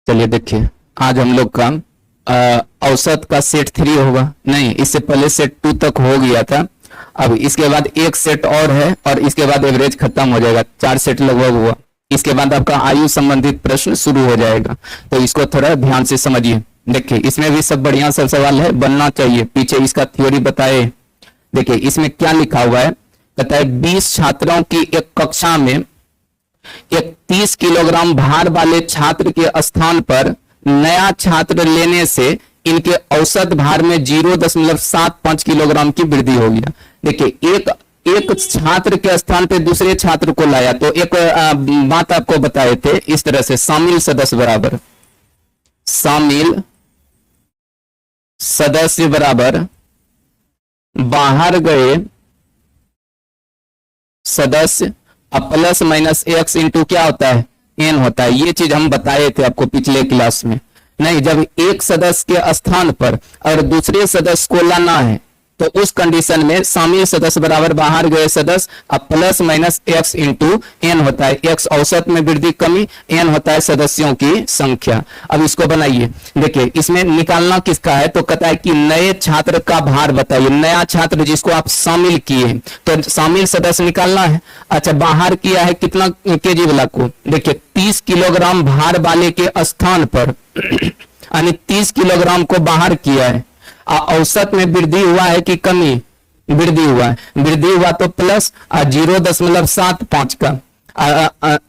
चलिए देखिए, आज हम लोग का औसत का सेट 3 होगा। नहीं, इससे पहले सेट 2 तक हो गया था। अब इसके बाद एक सेट और है और इसके बाद एवरेज खत्म हो जाएगा। 4 सेट लगभग हुआ। इसके बाद आपका आयु संबंधित प्रश्न शुरू हो जाएगा, तो इसको थोड़ा ध्यान से समझिए। देखिए, इसमें भी सब बढ़िया सब सवाल है, बनना चाहिए। पीछे इसका थ्योरी बताए। देखिए इसमें क्या लिखा हुआ है, कहता है 20 छात्रों की एक कक्षा में एक 30 किलोग्राम भार वाले छात्र के स्थान पर नया छात्र लेने से इनके औसत भार में 0.75 किलोग्राम की वृद्धि होगी। देखिए, एक छात्र के स्थान पे दूसरे छात्र को लाया, तो एक बात आपको बताए थे इस तरह से, शामिल सदस्य बराबर शामिल सदस्य बराबर बाहर गए सदस्य प्लस माइनस एक्स इंटू क्या होता है, एन होता है। ये चीज हम बताए थे आपको पिछले क्लास में। नहीं, जब एक सदस्य के स्थान पर और दूसरे सदस्य को लाना है तो उस कंडीशन में शामिल सदस्य बराबर बाहर गए सदस्य plus minus X into N होता है। एक्स औसत में वृद्धि कमी, एन होता है सदस्यों की संख्या। अब इसको बनाइए। देखिए, इसमें निकालना किसका है, तो कहता है कि नए छात्र का भार बताइए। नया छात्र जिसको आप शामिल किए, तो शामिल सदस्य निकालना है। अच्छा, बाहर किया है कितना केजी वाला को। देखिए, 30 किलोग्राम भार वाले के स्थान पर यानी 30 किलोग्राम को बाहर किया है। औसत में वृद्धि हुआ है कि कमी, वृद्धि हुआ है। वृद्धि हुआ तो प्लस 0.75 का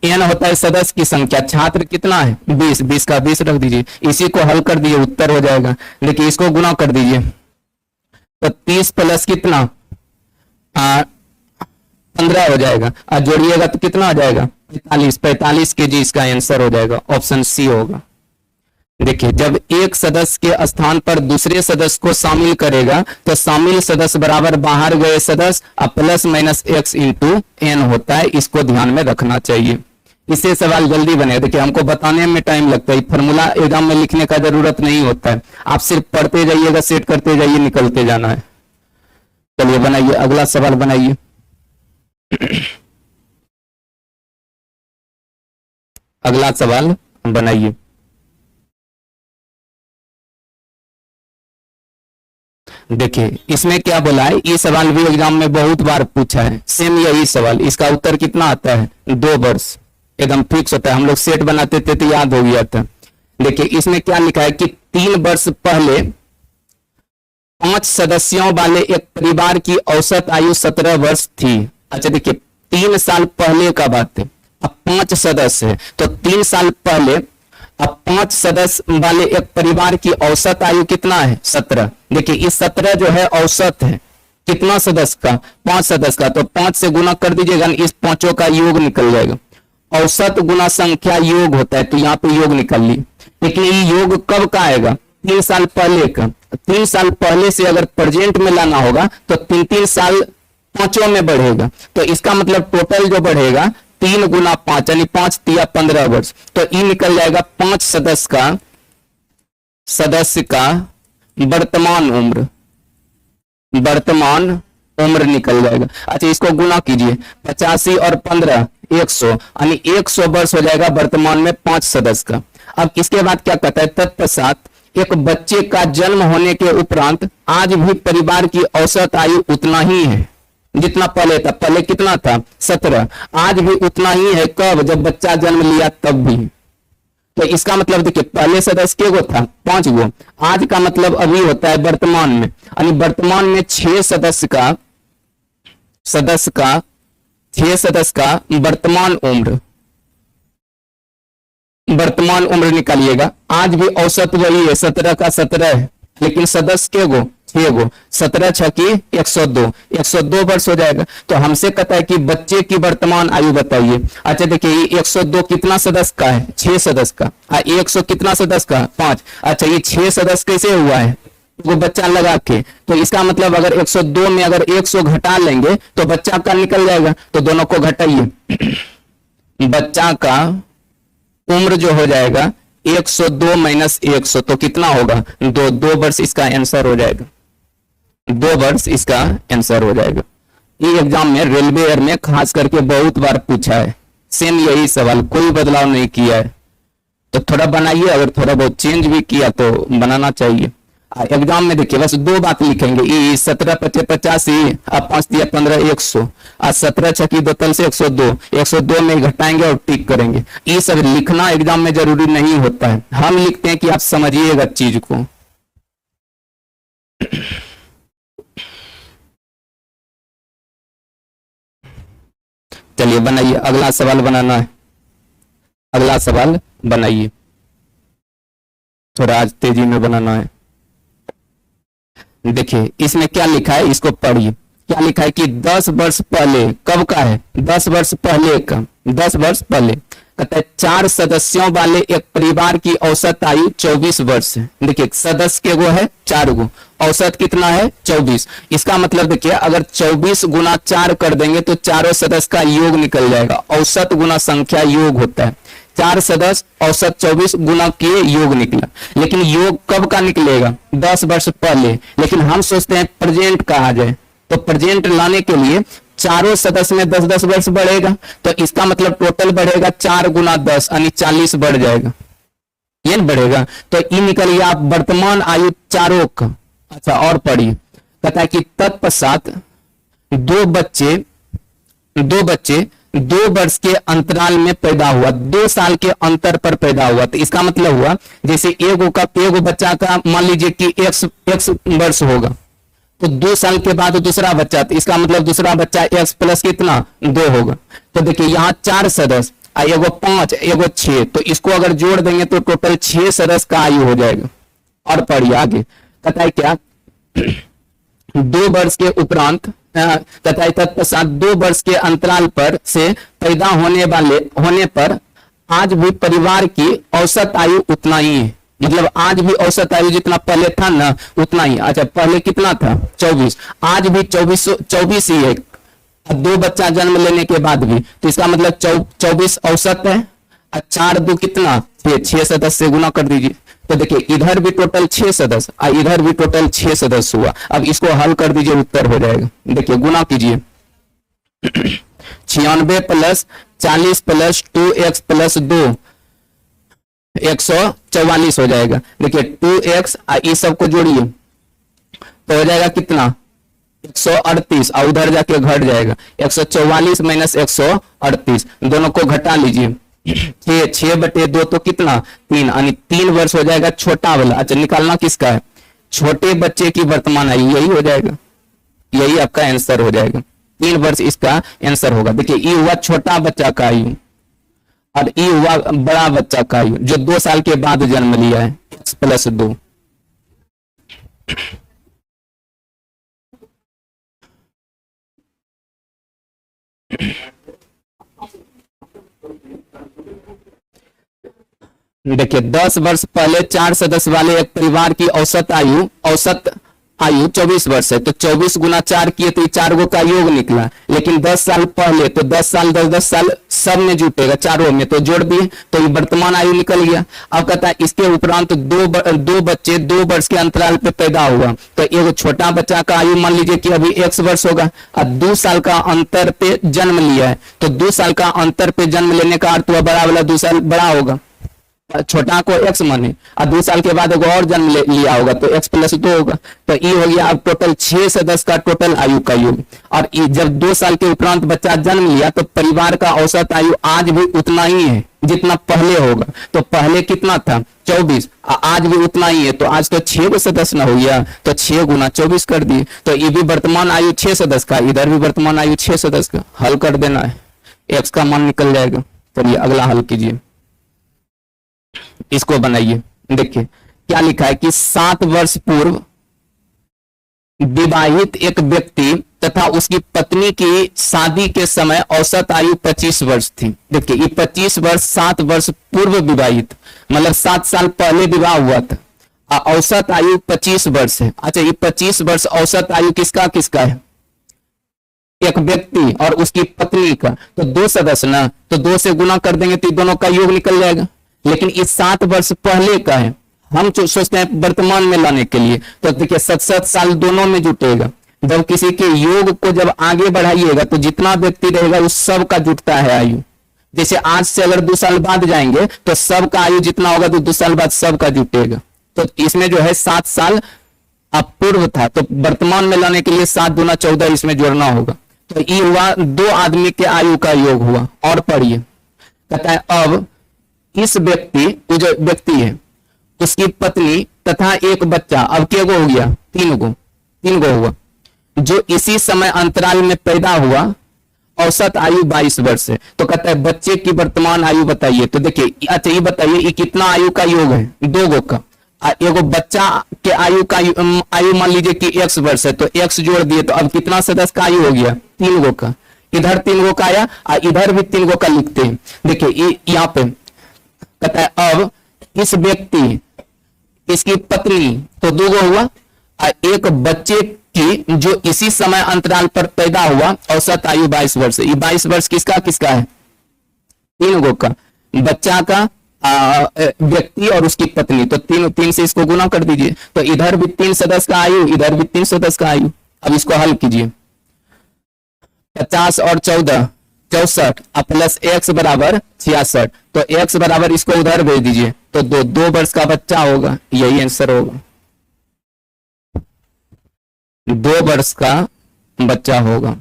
एन होता है सदस्य की संख्या। छात्र कितना है 20, 20 का 20 रख दीजिए। इसी को हल कर दीजिए, उत्तर हो जाएगा। देखिए, इसको गुना कर दीजिए तो 30 प्लस कितना 15 हो जाएगा। जोड़िएगा तो कितना हो जाएगा 45 केजी इसका आंसर हो जाएगा। ऑप्शन सी होगा। देखिए, जब एक सदस्य के स्थान पर दूसरे सदस्य को शामिल करेगा तो शामिल सदस्य बराबर बाहर गए सदस्य plus minus X into N होता है। इसको ध्यान में रखना चाहिए, इससे सवाल जल्दी बने। देखिए, हमको बताने में टाइम लगता है, फॉर्मूला एग्जाम में लिखने का जरूरत नहीं होता है। आप सिर्फ पढ़ते जाइएगा, सेट करते जाइए, निकलते जाना है। चलिए बनाइए, अगला सवाल बनाइए। अगला सवाल बनाइए। देखिए, इसमें क्या बोला है, ये सवाल भी एग्जाम में बहुत बार पूछा है, सेम यही सवाल। इसका उत्तर कितना आता है 2 वर्ष, एकदम फिक्स होता है। हम लोग सेट बनाते थे तो याद हो गया था। देखिए, इसमें क्या लिखा है कि 3 वर्ष पहले 5 सदस्यों वाले एक परिवार की औसत आयु 17 वर्ष थी। अच्छा, देखिए 3 साल पहले का बात है। अब 5 सदस्य है तो 3 साल पहले अब 5 सदस्य वाले एक परिवार की औसत आयु कितना है 17। देखिए, इस 17 जो है औसत है कितना सदस्य का, 5 सदस्य का, तो 5 से गुना कर दीजिएगा, इस पांचों का योग निकल जाएगा। औसत गुना संख्या योग होता है, तो यहाँ पे योग निकल ली। लेकिन ये योग कब का आएगा, 3 साल पहले का। 3 साल पहले से अगर प्रेजेंट में लाना होगा तो 3 साल पांचों में बढ़ेगा, तो इसका मतलब टोटल जो बढ़ेगा 3 गुना 5 यानी 5 तिया 15 वर्ष। तो ये निकल जाएगा 5 सदस्य का वर्तमान उम्र निकल जाएगा। अच्छा, इसको गुना कीजिए, 85 और 15 100 यानी 100 वर्ष हो जाएगा वर्तमान में 5 सदस्य का। अब इसके बाद क्या कहता है, तत्पश्चात एक बच्चे का जन्म होने के उपरांत आज भी परिवार की औसत आयु उतना ही है जितना पहले था। पहले कितना था 17, आज भी उतना ही है। कब, जब बच्चा जन्म लिया तब भी। तो इसका मतलब देखिए, पहले सदस्य के गो था 5 गो, आज का मतलब अभी होता है वर्तमान में, यानी वर्तमान में 6 सदस्य का वर्तमान उम्र निकालिएगा। आज भी औसत वही है, 17 का 17 है, लेकिन सदस्य के गो 6 गो, 17 6 की 102 वर्ष हो जाएगा। तो हमसे कहता है कि बच्चे की वर्तमान आयु बताइए। अच्छा, देखिए ये 102 कितना सदस्य का है, 6 सदस्य का। 100 कितना सदस्य का 5। अच्छा, ये 6 सदस्य कैसे हुआ है, वो बच्चा लगा के, तो इसका मतलब अगर 102 में अगर 100 घटा लेंगे तो बच्चा का निकल जाएगा, तो दोनों को घटाइए। बच्चा का उम्र जो हो जाएगा 102 माइनस 100 तो कितना होगा 2 वर्ष इसका आंसर हो जाएगा। 2 वर्ष इसका आंसर हो जाएगा। ये एग्जाम में रेलवे में खास करके बहुत बार पूछा है, सेम यही सवाल, कोई बदलाव नहीं किया है। तो थोड़ा बनाइए, अगर थोड़ा बहुत चेंज भी किया तो बनाना चाहिए। एग्जाम में देखिए बस दो बात लिखेंगे, ई 17×5 = 85, अब 5 दिया 15, 100, आज 17 छकी 2 तल से 102, 102 में घटाएंगे और टिक करेंगे। ये सब लिखना एग्जाम में जरूरी नहीं होता है, हम लिखते हैं कि आप समझिएगा चीज को। चलिए बनाइए, अगला सवाल बनाना है, अगला सवाल बनाइए, थोड़ा आज तेजी में बनाना है। देखिए इसमें क्या लिखा है, इसको पढ़िए। क्या लिखा है कि 10 वर्ष पहले, कब का है, 10 वर्ष पहले का, 10 वर्ष पहले कहता है 4 सदस्यों वाले एक परिवार की औसत आयु 24 वर्ष है। देखिए सदस्य के वो है 4 गो, औसत कितना है 24। इसका मतलब देखिए अगर 24 गुना 4 कर देंगे तो चारों सदस्य का योग निकल जाएगा। औसत गुना संख्या योग होता है, 4 सदस्य औसत 24 गुना किए योग निकला। लेकिन योग कब का निकलेगा, 10 वर्ष पहले। लेकिन हम सोचते हैं प्रेजेंट कहा जाए, तो प्रेजेंट लाने के लिए चारों सदस्य में 10-10 वर्ष बढ़ेगा, तो इसका मतलब टोटल बढ़ेगा 4 गुना 10 यानी 40 बढ़ जाएगा, ये बढ़ेगा। तो ये निकल गया आप वर्तमान आयु चारों का। अच्छा और पढ़िए, कहता है कि तत्पश्चात दो बच्चे 2 वर्ष के अंतराल में पैदा हुआ, 2 साल के अंतर पर पैदा हुआ। तो इसका मतलब हुआ जैसे एगो बच्चा का मान लीजिए कि x वर्ष होगा, तो 2 साल के बाद दूसरा बच्चा, तो इसका मतलब दूसरा बच्चा x प्लस कितना 2 होगा। तो देखिए यहाँ 4 सदस्य, एगो 5 एगो 6, तो इसको अगर जोड़ देंगे तो टोटल 6 सदस्य का आयु हो जाएगा। और पढ़िए आगे, कहता है क्या 2 वर्ष के उपरांत कहता है तत्पश्चात 2 वर्ष के अंतराल पर से पैदा होने पर आज भी परिवार की औसत आयु उतना ही है। मतलब आज भी औसत आयु जितना पहले था ना उतना ही। अच्छा पहले कितना था 24, आज भी 24 ही है, 2 बच्चा जन्म लेने के बाद भी। तो इसका मतलब 24 औसत है, 4 2 कितना 6 सदस्य से गुना कर दीजिए। तो देखिए इधर भी टोटल 6 सदस्य और इधर भी टोटल 6 सदस्य हुआ। अब इसको हल कर दीजिए, उत्तर हो जाएगा। देखिए गुना कीजिए 96 प्लस 40 प्लस 2x प्लस 2 144 हो जाएगा। देखिए 2x इस सब को जोड़िए तो हो जाएगा कितना 138 और उधर जाके घट जाएगा 144 माइनस 138, दोनों को घटा लीजिए 6/2 तो कितना 3 यानी 3 वर्ष हो जाएगा छोटा वाला। अच्छा निकालना किसका है, छोटे बच्चे की वर्तमान आयु, यही हो जाएगा, यही आपका आंसर हो जाएगा। 3 वर्ष इसका आंसर होगा। देखिए ये हुआ छोटा बच्चा का आयु और ये हुआ बड़ा बच्चा का आयु जो 2 साल के बाद जन्म लिया है, x प्लस 2। देखिए 10 वर्ष पहले 4 सदस्य वाले एक परिवार की औसत आयु 24 वर्ष है। तो 24 गुना 4 किए तो 4 गो का योग निकला। लेकिन 10 साल पहले तो 10 साल 10 साल सब में जुटेगा, चारों में, तो जोड़ दिए तो ये वर्तमान आयु निकल गया। अब कहता है इसके उपरांत दो बच्चे 2 वर्ष के अंतराल पे पैदा हुआ। तो एक छोटा बच्चा का आयु मान लीजिए कि अभी x वर्ष होगा और 2 साल का अंतर पे जन्म लिया है। तो 2 साल का अंतर पे जन्म लेने का अर्थ हुआ बड़ा वाला 2 साल बड़ा होगा, छोटा को x माने, और 2 साल के बाद एक और जन्म लिया होगा तो x प्लस 2 होगा। तो ये हो गया अब टोटल 6 सदस्य का टोटल आयु का योग। और जब 2 साल के उपरांत बच्चा जन्म लिया तो परिवार का औसत आयु आज भी उतना ही है जितना पहले होगा। तो पहले कितना था 24, आज भी उतना ही है। तो आज तो 6 को सदस्य ना हो गया, तो 6 गुना 24 कर दिए। तो ये भी वर्तमान आयु 6 सदस्य का, इधर भी वर्तमान आयु 6 सदस्य का। हल कर देना है, x का मान निकल जाएगा। चलिए अगला हल कीजिए, इसको बनाइए। देखिए क्या लिखा है कि 7 वर्ष पूर्व विवाहित एक व्यक्ति तथा उसकी पत्नी की शादी के समय औसत आयु 25 वर्ष थी। देखिए ये 25 वर्ष 7 वर्ष पूर्व विवाहित, मतलब 7 साल पहले विवाह हुआ था। औसत आयु 25 वर्ष है। अच्छा ये 25 वर्ष औसत आयु किसका किसका है, एक व्यक्ति और उसकी पत्नी का। तो 2 सदस्य ना, तो 2 से गुना कर देंगे तो दोनों का योग निकल जाएगा। लेकिन इस 7 वर्ष पहले का है, हम सोचते हैं वर्तमान में लाने के लिए। तो देखिए 7 साल दोनों में जुटेगा। जब किसी के योग को जब आगे बढ़ाइएगा तो जितना व्यक्ति रहेगा उस सब का जुटता है आयु। जैसे आज से अगर 2 साल बाद जाएंगे तो सबका आयु जितना होगा तो 2 साल बाद सबका जुटेगा। तो इसमें जो है 7 साल अब पूर्व था, तो वर्तमान में लाने के लिए 7 दूना 14 इसमें जोड़ना होगा। तो ये हुआ 2 आदमी के आयु का योग हुआ। और पढ़िए, कहता है अब इस व्यक्ति, जो व्यक्ति है, उसकी पत्नी तथा एक बच्चा, अब क्या गो हो गया, 3 गो हुआ, जो इसी समय अंतराल में पैदा हुआ, औसत आयु 22 वर्ष है। तो कहता है बच्चे की वर्तमान आयु बताइए। तो देखिए, अच्छा ये बताइए ये कितना आयु का योग है, 2 गो का। एगो बच्चा के आयु का आयु मान लीजिए कि x वर्ष है, तो x जोड़ दिए तो अब कितना सदस्य का आयु हो गया, 3 गो का। इधर 3 गो का आया, इधर भी 3 गो का लिखते हैं। देखिए यहाँ पे कहता है अब इस व्यक्ति, इसकी पत्नी, तो 2 गो हुआ, एक बच्चे की जो इसी समय अंतराल पर पैदा हुआ, औसत आयु 22 वर्ष है। ये 22 वर्ष किसका किसका है, 3 गो का, बच्चा का, व्यक्ति और उसकी पत्नी। तो 3 से इसको गुना कर दीजिए, तो इधर भी 3 सदस्य का आयु, इधर भी 3 सदस्य का आयु। अब इसको हल कीजिए, 50 और 14 64 प्लस x बराबर 66। तो x बराबर इसको उधर भेज दीजिए, तो 2 वर्ष का बच्चा होगा, यही आंसर होगा, 2 वर्ष का बच्चा होगा।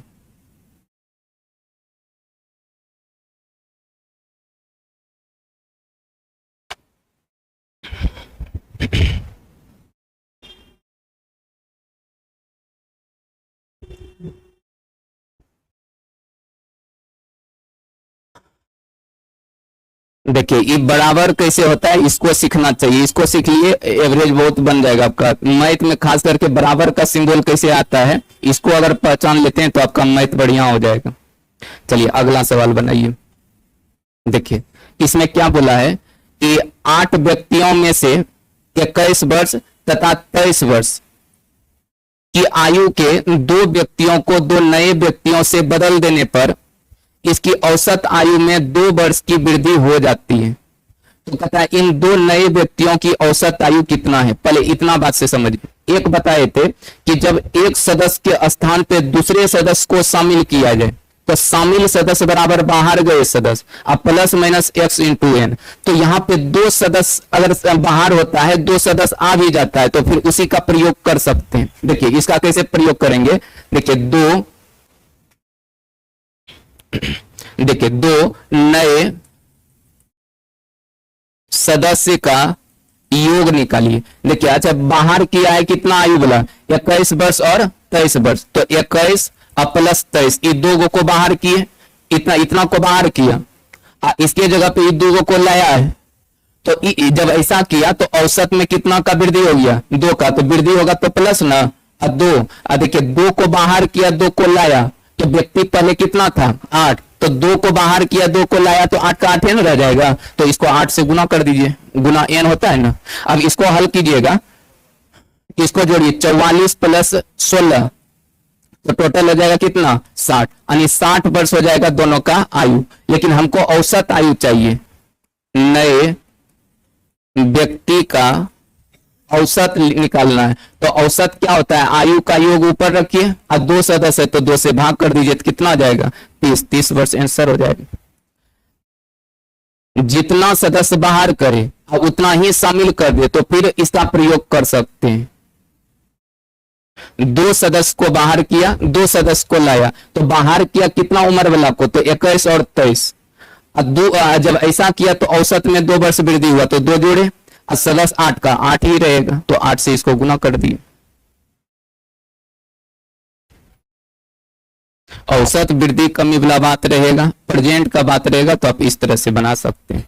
देखिए ये बराबर कैसे होता है, इसको सीखना चाहिए, इसको सीख लिए एवरेज बहुत बन जाएगा आपका। मैथ में खास करके बराबर का सिंबल कैसे आता है, इसको अगर पहचान लेते हैं तो आपका मैथ बढ़िया हो जाएगा। चलिए अगला सवाल बनाइए। देखिए इसमें क्या बोला है कि 8 व्यक्तियों में से 21 वर्ष तथा 23 वर्ष की आयु के 2 व्यक्तियों को 2 नए व्यक्तियों से बदल देने पर इसकी औसत आयु में 2 वर्ष की वृद्धि हो जाती है। तो कहता है इन 2 नए व्यक्तियों की औसत आयु कितना है। पहले इतना बात से समझिए, एक बताए थे कि जब एक सदस्य के स्थान पे दूसरे सदस्य को शामिल किया जाए तो शामिल सदस्य बराबर बाहर गए सदस्य, अब plus minus x into N. तो यहाँ पे 2 सदस्य अगर बाहर होता है, 2 सदस्य आ भी जाता है, तो फिर उसी का प्रयोग कर सकते हैं। देखिए इसका कैसे प्रयोग करेंगे, देखिए 2 नए सदस्य का योग निकालिए। देखिए अच्छा बाहर किया है कितना आयु बोला, 21 वर्ष और 23 वर्ष, तो 21 प्लस 23, ये 2 गो को बाहर किए, इतना को बाहर किया, इसके जगह पे ये 2 गो को लाया है। तो जब ऐसा किया तो औसत में कितना का वृद्धि हो गया, 2 का, तो वृद्धि होगा तो प्लस ना 2। देखिए 2 को बाहर किया, 2 को लाया, तो व्यक्ति पहले कितना था 8, तो 2 को बाहर किया, 2 को लाया, तो 8 का 8 एन रह जाएगा, तो इसको 8 से गुना कर दीजिए, गुना एन होता है ना। अब इसको हल कीजिएगा, इसको जोड़िए 44 प्लस 16, तो टोटल हो जाएगा कितना 60, यानी 60 वर्ष हो जाएगा दोनों का आयु। लेकिन हमको औसत आयु चाहिए, नए व्यक्ति का औसत निकालना है। तो औसत क्या होता है, आयु का योग ऊपर रखिए और 2 सदस्य है तो 2 से भाग कर दीजिए, तो कितना आ जाएगा 30 वर्ष आंसर हो जाएगा। जितना सदस्य बाहर करे और उतना ही शामिल कर दे तो फिर इसका प्रयोग कर सकते हैं। 2 सदस्य को बाहर किया, 2 सदस्य को लाया, तो बाहर किया कितना उम्र वाला को, तो 21 और 23, जब ऐसा किया तो औसत में 2 वर्ष वृद्धि हुआ, तो 2 जोड़े और सदस्य 8 का 8 ही रहेगा, तो 8 से इसको गुना कर दिए। औसत वृद्धि कमी वाला बात रहेगा, प्रेजेंट का बात रहेगा, तो आप इस तरह से बना सकते हैं।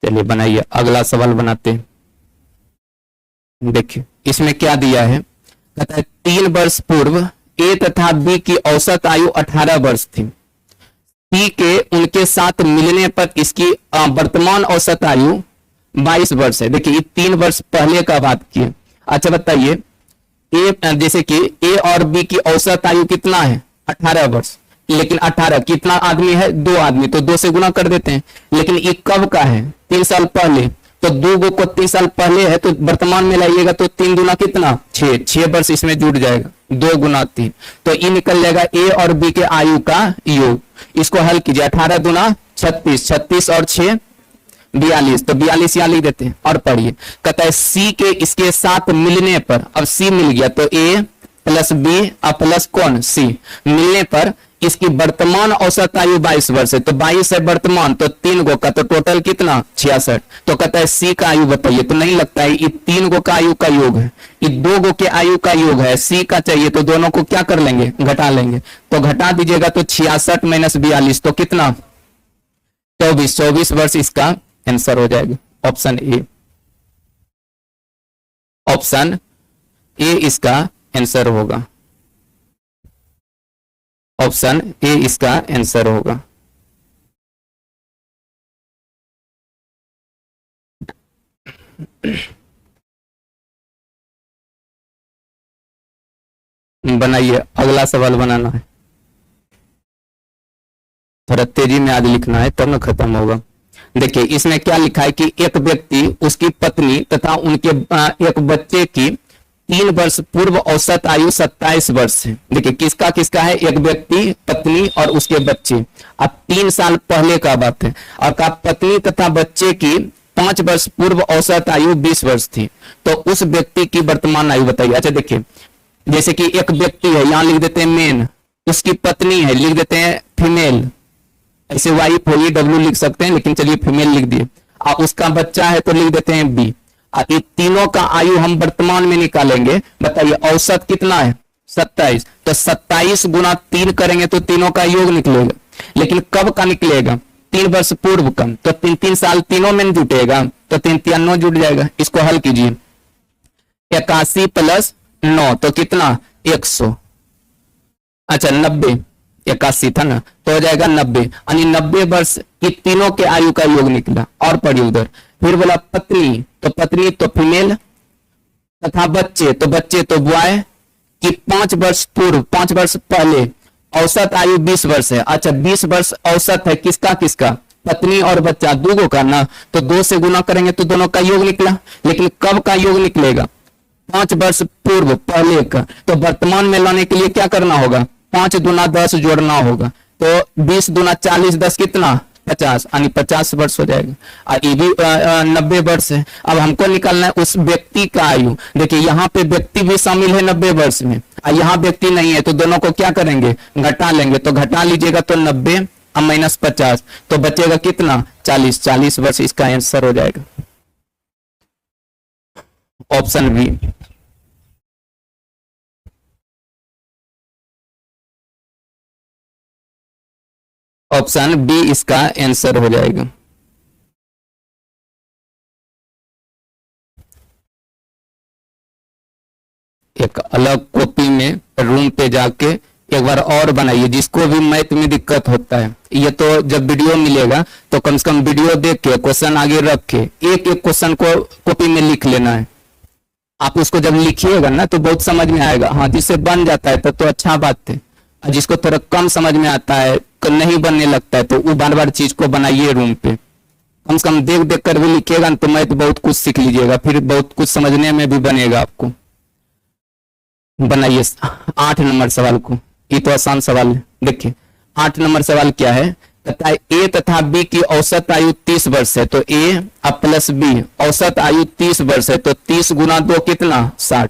चलिए बनाइए, अगला सवाल बनाते हैं। देखिए इसमें क्या दिया है, कहता है 3 वर्ष पूर्व ए तथा बी की औसत आयु 18 वर्ष थी। सी के उनके साथ मिलने पर इसकी वर्तमान औसत आयु 22 वर्ष है। देखिए ये 3 वर्ष पहले का बात की। अच्छा बताइए, ए जैसे कि ए और बी की औसत आयु कितना है 18 वर्ष, लेकिन 18 कितना आदमी है 2 आदमी, तो 2 से गुना कर देते हैं। लेकिन ये कब का है 3 साल पहले, तो 2 गो को 3 साल पहले है तो वर्तमान में लाइएगा तो 3 दूना कितना 6, 6 वर्ष इसमें जुड़ जाएगा, 2 गुना 3, तो ये निकल जाएगा ए और बी के आयु का योग। इसको हल कीजिए, 18 दूना 36, 36 और 6 42, तो 42 यहां लिख देते हैं और पढ़िए। कहता है सी के इसके साथ मिलने पर, अब सी मिल गया तो ए प्लस बी और प्लस कौन सी, मिलने पर इसकी वर्तमान औसत आयु 22 वर्ष है, तो 22 है वर्तमान, तो 3 गो का तो टोटल कितना 66, तो कहता है सी का आयु बताइए, तो नहीं लगता है ये 3 गो का आयु का योग है, ये 2 गो के आयु का योग है, सी का चाहिए तो दोनों को क्या कर लेंगे घटा लेंगे, तो घटा दीजिएगा तो 66 माइनस 42 तो कितना 24, 24 वर्ष इसका आंसर हो जाएगा, ऑप्शन ए, ऑप्शन ए इसका आंसर होगा, ऑप्शन ए इसका आंसर होगा। बनाइए, अगला सवाल बनाना है, थोड़ा तेजी में आज लिखना है तब ना खत्म होगा। देखिए इसमें क्या लिखा है कि एक व्यक्ति, उसकी पत्नी तथा उनके एक बच्चे की 3 वर्ष पूर्व औसत आयु 27 वर्ष है। देखिए किसका किसका है, एक व्यक्ति, पत्नी और उसके बच्चे। अब 3 साल पहले का बात है और का पत्नी तथा बच्चे की 5 वर्ष पूर्व औसत आयु 20 वर्ष थी, तो उस व्यक्ति की वर्तमान आयु बताइए। अच्छा देखिए जैसे कि एक व्यक्ति है, यहां लिख देते हैं मेन, उसकी पत्नी है लिख देते हैं फीमेल, ऐसे वाइफ होगी डब्ल्यू लिख सकते हैं, लेकिन चलिए फीमेल लिख दिए, और उसका बच्चा है तो लिख देते हैं बी। ये तीनों का आयु हम वर्तमान में निकालेंगे, बताइए औसत कितना है 27, तो 27 गुना 3 करेंगे तो तीनों का योग निकलेगा, लेकिन कब का निकलेगा 3 वर्ष पूर्व का, तो 3 साल तीनों में जुटेगा, तो 3 3 जुट जाएगा। इसको हल कीजिए, 81 प्लस 9 तो कितना 100, अच्छा 90, 81 था ना तो हो जाएगा 90, यानी 90 वर्ष की तीनों के आयु का योग निकला। और पढ़िए उधर, फिर बोला पत्नी तो फीमेल तथा बच्चे तो बॉय की 5 वर्ष पूर्व, 5 वर्ष पहले औसत आयु 20 वर्ष है। अच्छा 20 वर्ष औसत है किसका किसका, पत्नी और बच्चा, 2 गो का ना, तो 2 से गुना करेंगे तो दोनों का योग निकला, लेकिन कब का योग निकलेगा 5 वर्ष पूर्व पहले का, तो वर्तमान में लाने के लिए क्या करना होगा 5 दूना 10 जोड़ना होगा, तो 20 दूना 40, 10 कितना 50, यानी 50 वर्ष हो जाएगा। और ये भी 90 वर्ष है। अब हमको निकालना है उस व्यक्ति का आयु। देखिए यहाँ पे व्यक्ति भी शामिल है 90 वर्ष में, और यहाँ व्यक्ति नहीं है, तो दोनों को क्या करेंगे घटा लेंगे, तो घटा लीजिएगा तो 90 और माइनस 50 तो बचेगा कितना 40, 40 वर्ष इसका आंसर हो जाएगा, ऑप्शन बी। ऑप्शन बी इसका आंसर हो जाएगा। एक अलग कॉपी में रूम पे जाके एक बार और बनाइए, जिसको भी मैथ में दिक्कत होता है। ये तो जब वीडियो मिलेगा तो कम से कम वीडियो देख के क्वेश्चन आगे रख के एक एक क्वेश्चन को कॉपी में लिख लेना है। आप उसको जब लिखिएगा ना तो बहुत समझ में आएगा, हाँ जिससे बन जाता है तो अच्छा बात है, जिसको थोड़ा कम समझ में आता है नहीं बनने लगता है तो वो बार बार चीज को बनाइए रूम पे, कम से कम देख देख कर भी लिखिएगा तो मैं तो बहुत कुछ सीख लीजिएगा, फिर बहुत कुछ समझने में भी बनेगा आपको। बनाइए 8 नंबर सवाल को, ये तो आसान सवाल है। देखिए 8 नंबर सवाल क्या है, कहता है ए तथा बी की औसत आयु 30 वर्ष है, तो ए प्लस बी औसत आयु 30 वर्ष है, तो 30 गुना 2 कितना 60।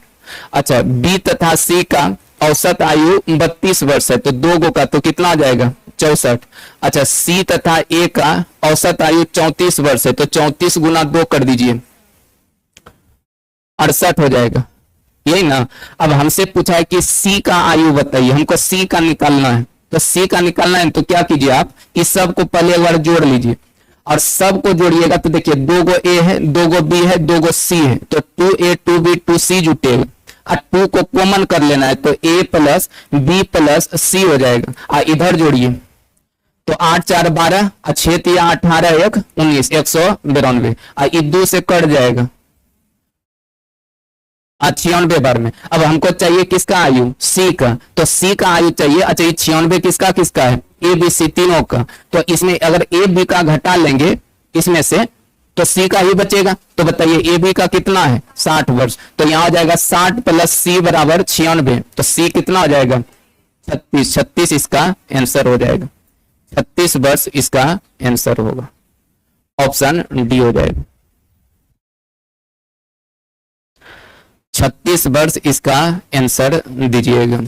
अच्छा बी तथा सी का औसत आयु 32 वर्ष है, तो 2 गो का तो कितना आ जाएगा 64। अच्छा सी तथा ए का औसत आयु 34 वर्ष है, तो 34 गुना 2 कर दीजिए 68 हो जाएगा, यही ना। अब हमसे पूछा है कि सी का आयु बताइए, हमको सी का निकालना है, तो सी का निकालना है तो क्या कीजिए आप इस सब को पहले एक बार जोड़ लीजिए और सब को जोड़िएगा तो देखिए 2 गो ए है, 2 गो बी है, 2 गो सी है, तो 2a 2b 2c जुटेगा और 2 को कॉमन कर लेना है, तो a प्लस बी प्लस सी हो जाएगा। और इधर जोड़िए तो 8 4 12 और 6 3 18 1 19 192 और ये 2 से कट जाएगा 96 बार में। अब हमको चाहिए किसका आयु सी का, तो सी का आयु चाहिए। अच्छा ये 96 किसका किसका है ए बी सी तीनों का, तो इसमें अगर ए बी का घटा लेंगे इसमें से तो सी का ही बचेगा। तो बताइए ए बी का कितना है 60 वर्ष, तो यहां हो जाएगा 60 प्लस सी बराबर 96, तो सी कितना हो जाएगा 36, 36 इसका आंसर हो जाएगा, 36 वर्ष इसका आंसर होगा, ऑप्शन डी हो जाएगा। 36 वर्ष इसका आंसर दीजिएगा।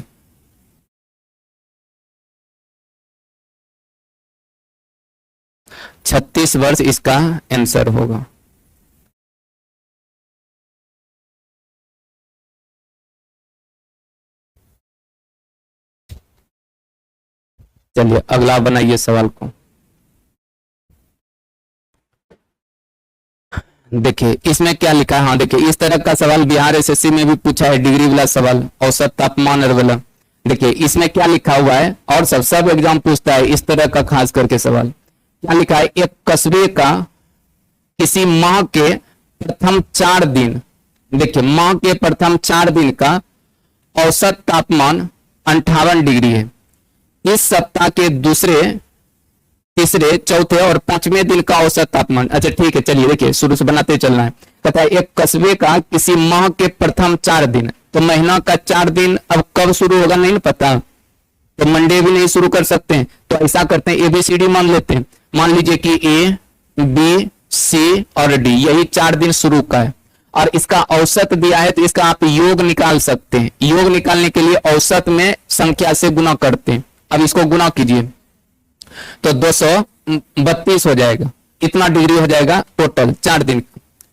छत्तीस वर्ष इसका आंसर होगा। चलिए अगला बनाइए सवाल को। देखिए इसमें क्या लिखा है, हाँ देखिए इस तरह का सवाल बिहार एसएससी में भी पूछा है, डिग्री वाला सवाल, औसत तापमान वाला। देखिए इसमें क्या लिखा हुआ है, और सब एग्जाम पूछता है इस तरह का खास करके सवाल। क्या लिखा है, एक कस्बे का किसी माह के प्रथम 4 दिन, देखिए माह के प्रथम 4 दिन का औसत तापमान 58 डिग्री है। इस सप्ताह के दूसरे, तीसरे, चौथे और 5वें दिन का औसत तापमान, अच्छा ठीक है चलिए देखिए शुरू से बनाते चलना है। कहता है एक कस्बे का किसी माह के प्रथम 4 दिन, तो महीना का 4 दिन अब कब शुरू होगा नहीं पता, तो मंडे भी नहीं शुरू कर सकते हैं, तो ऐसा करते हैं एबीसीडी मान लेते हैं। मान लीजिए कि ए बी सी और डी यही 4 दिन शुरू का है, और इसका औसत दिया है, तो इसका आप योग निकाल सकते हैं। योग निकालने के लिए औसत में संख्या से गुना करते हैं। अब इसको गुना कीजिए तो 232 हो जाएगा, इतना डिग्री हो जाएगा टोटल 4 दिन।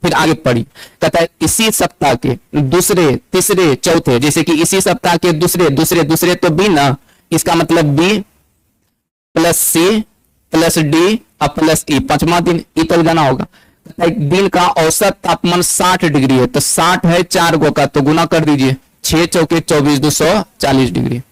फिर आगे पढ़ी, कहता है इसी सप्ताह के दूसरे, तीसरे, चौथे, जैसे कि इसी सप्ताह के दूसरे, दूसरे, दूसरे तो बी ना, इसका मतलब B plus C plus D और प्लस ई, 5वां दिन ई तक जाना होगा। एक दिन का औसत तापमान 60 डिग्री है, तो 60 है 4 गो का, तो गुना कर दीजिए, 6 चौके 24, 240 डिग्री।